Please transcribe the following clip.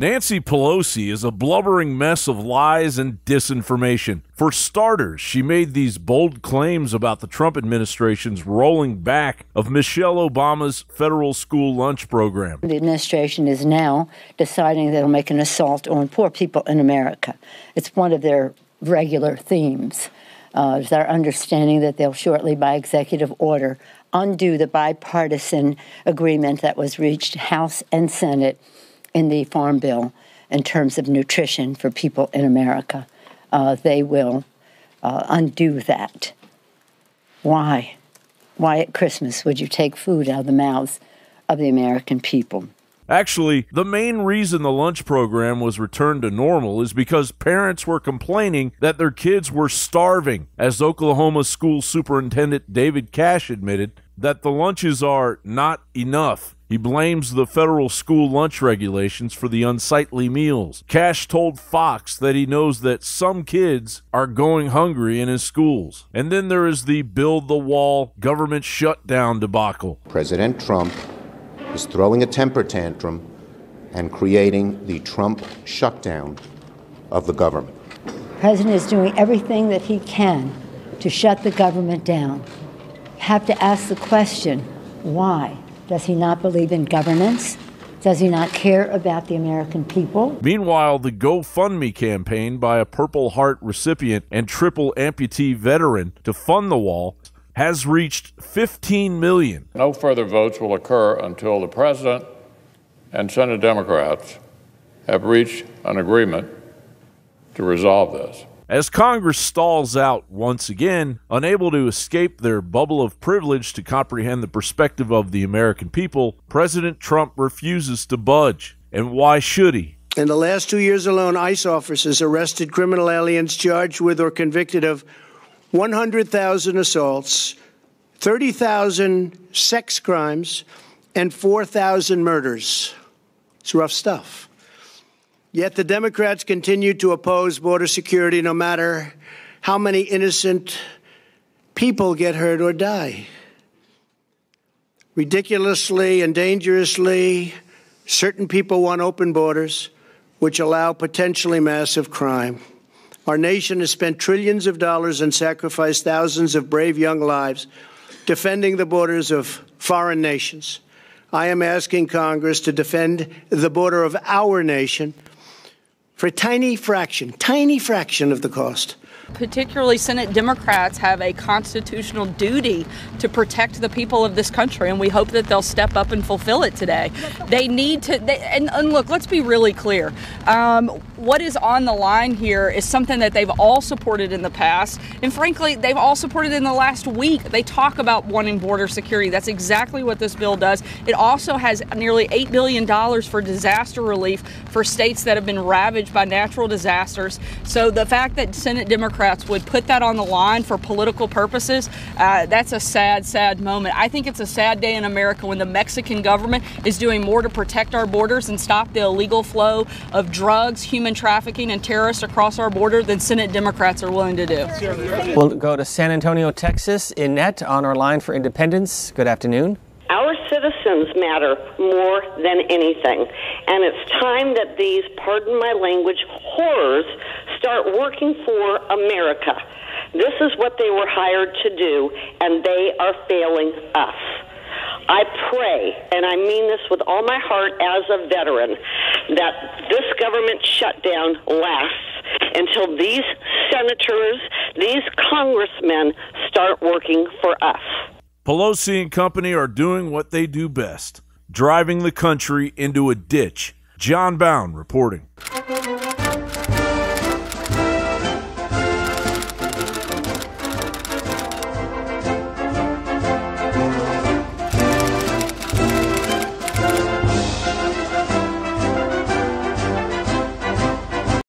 Nancy Pelosi is a blubbering mess of lies and disinformation. For starters, she made these bold claims about the Trump administration's rolling back of Michelle Obama's federal school lunch program. The administration is now deciding they'll make an assault on poor people in America. It's one of their regular themes. It's our understanding that they'll shortly, by executive order, undo the bipartisan agreement that was reached House and Senate in the Farm Bill in terms of nutrition for people in America. They will undo that. Why? Why at Christmas would you take food out of the mouths of the American people? Actually, the main reason the lunch program was returned to normal is because parents were complaining that their kids were starving. As Oklahoma School Superintendent David Cash admitted that the lunches are not enough. He blames the federal school lunch regulations for the unsightly meals. Cash told Fox that he knows that some kids are going hungry in his schools. And then there is the build the wall government shutdown debacle. President Trump is throwing a temper tantrum and creating the Trump shutdown of the government. The president is doing everything that he can to shut the government down. You have to ask the question, why? Does he not believe in governance? Does he not care about the American people? Meanwhile, the GoFundMe campaign by a Purple Heart recipient and triple amputee veteran to fund the wall has reached $15 million. No further votes will occur until the President and Senate Democrats have reached an agreement to resolve this. As Congress stalls out once again, unable to escape their bubble of privilege to comprehend the perspective of the American people, President Trump refuses to budge. And why should he? In the last 2 years alone, ICE officers arrested criminal aliens charged with or convicted of 100,000 assaults, 30,000 sex crimes, and 4,000 murders. It's rough stuff. Yet the Democrats continue to oppose border security no matter how many innocent people get hurt or die. Ridiculously and dangerously, certain people want open borders, which allow potentially massive crime. Our nation has spent trillions of dollars and sacrificed thousands of brave young lives defending the borders of foreign nations. I am asking Congress to defend the border of our nation for a tiny fraction of the cost. Particularly Senate Democrats have a constitutional duty to protect the people of this country, and we hope that they'll step up and fulfill it today. They need to, and look, let's be really clear. What is on the line here is something that they've all supported in the past, and frankly, they've all supported in the last week. They talk about wanting border security. That's exactly what this bill does. It also has nearly $8 billion for disaster relief for states that have been ravaged by natural disasters. So the fact that Senate Democrats would put that on the line for political purposes, that's a sad, sad moment. I think it's a sad day in America when the Mexican government is doing more to protect our borders and stop the illegal flow of drugs, human trafficking, and terrorists across our border than Senate Democrats are willing to do. We'll go to San Antonio, Texas. Annette on our line for Independence. Good afternoon. Our citizens matter more than anything, and it's time that these, pardon my language, horrors start working for America. This is what they were hired to do, and they are failing us. I pray, and I mean this with all my heart as a veteran, that this government shutdown lasts until these senators, these congressmen start working for us. Pelosi and company are doing what they do best, driving the country into a ditch. John Bowne reporting.